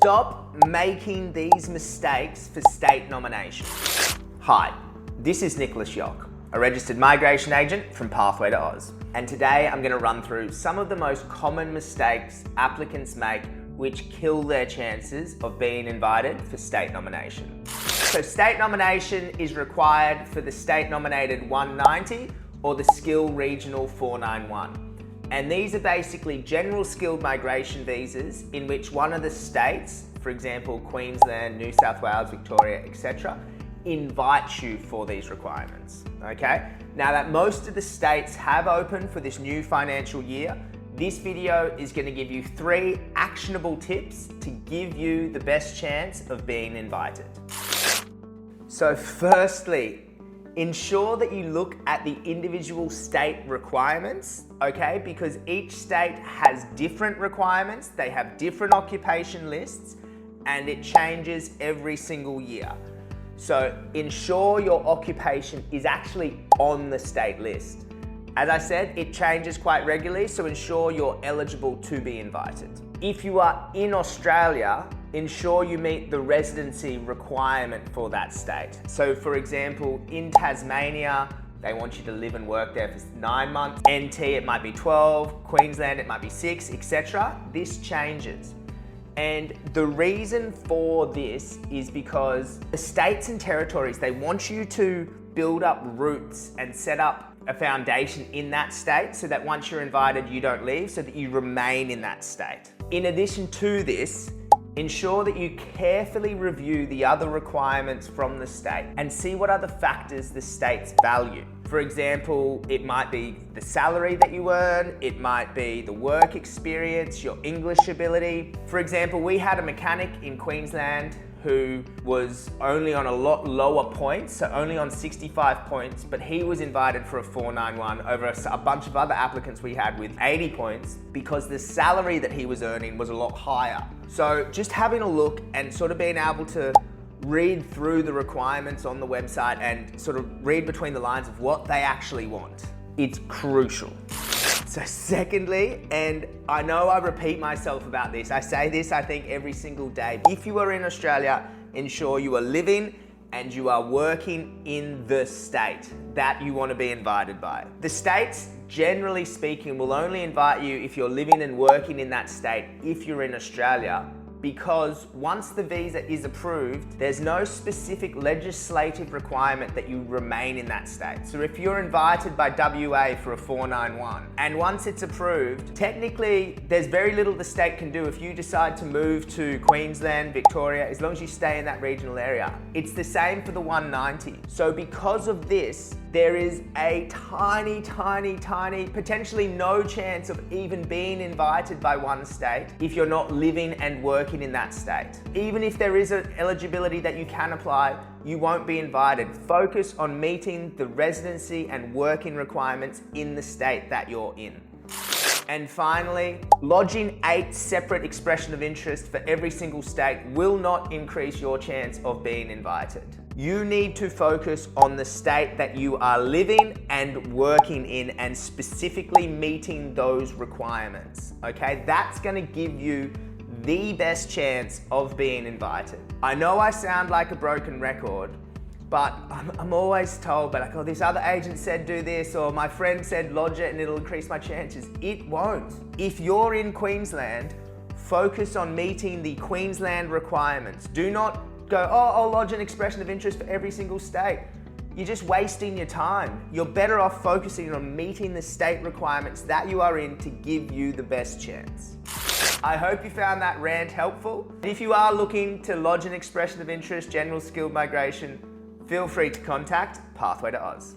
Stop making these mistakes for state nomination. Hi, this is Nicholas Yock, a registered migration agent from Pathway to Oz. And today I'm going to run through some of the most common mistakes applicants make which kill their chances of being invited for state nomination. So state nomination is required for the state nominated 190 or the Skilled Regional 491. And these are basically general skilled migration visas in which one of the states, for example, Queensland, New South Wales, Victoria, etc., invites you for these requirements, okay? Now that most of the states have opened for this new financial year, this video is going to give you 3 actionable tips to give you the best chance of being invited. So firstly, ensure that you look at the individual state requirements, okay? Because each state has different requirements, they have different occupation lists, and it changes every single year. So ensure your occupation is actually on the state list. As I said, it changes quite regularly, so ensure you're eligible to be invited. If you are in Australia, ensure you meet the residency requirement for that state. So for example, in Tasmania, they want you to live and work there for 9 months. NT, it might be 12, Queensland, it might be 6, etc. This changes. And the reason for this is because the states and territories, they want you to build up roots and set up a foundation in that state so that once you're invited, you don't leave, so that you remain in that state. In addition to this, ensure that you carefully review the other requirements from the state and see what other factors the states value. For example, it might be the salary that you earn, it might be the work experience, your English ability. For example, we had a mechanic in Queensland who was only on a lot lower points, so only on 65 points, but he was invited for a 491 over a bunch of other applicants we had with 80 points because the salary that he was earning was a lot higher. So just having a look and sort of being able to read through the requirements on the website and sort of read between the lines of what they actually want, it's crucial. So secondly, and I know I repeat myself about this, I say this I think every single day, if you are in Australia, ensure you are living and you are working in the state that you want to be invited by. The states, generally speaking, will only invite you if you're living and working in that state if you're in Australia, because once the visa is approved, there's no specific legislative requirement that you remain in that state. So if you're invited by WA for a 491, and once it's approved, technically there's very little the state can do if you decide to move to Queensland, Victoria, as long as you stay in that regional area. It's the same for the 190. So because of this, there is a tiny, potentially no chance of even being invited by one state if you're not living and working in that state. Even if there is an eligibility that you can apply, you won't be invited. Focus on meeting the residency and working requirements in the state that you're in. And finally, lodging 8 separate expressions of interest for every single state will not increase your chance of being invited. You need to focus on the state that you are living and working in and specifically meeting those requirements, okay? That's gonna give you the best chance of being invited. I know I sound like a broken record, but I'm always told, but like, oh, this other agent said do this, or my friend said lodge it and it'll increase my chances. It won't. If you're in Queensland, focus on meeting the Queensland requirements. Do not go, oh, I'll lodge an expression of interest for every single state. You're just wasting your time. You're better off focusing on meeting the state requirements that you are in to give you the best chance. I hope you found that rant helpful. If you are looking to lodge an expression of interest, general skilled migration, feel free to contact Pathway to Oz.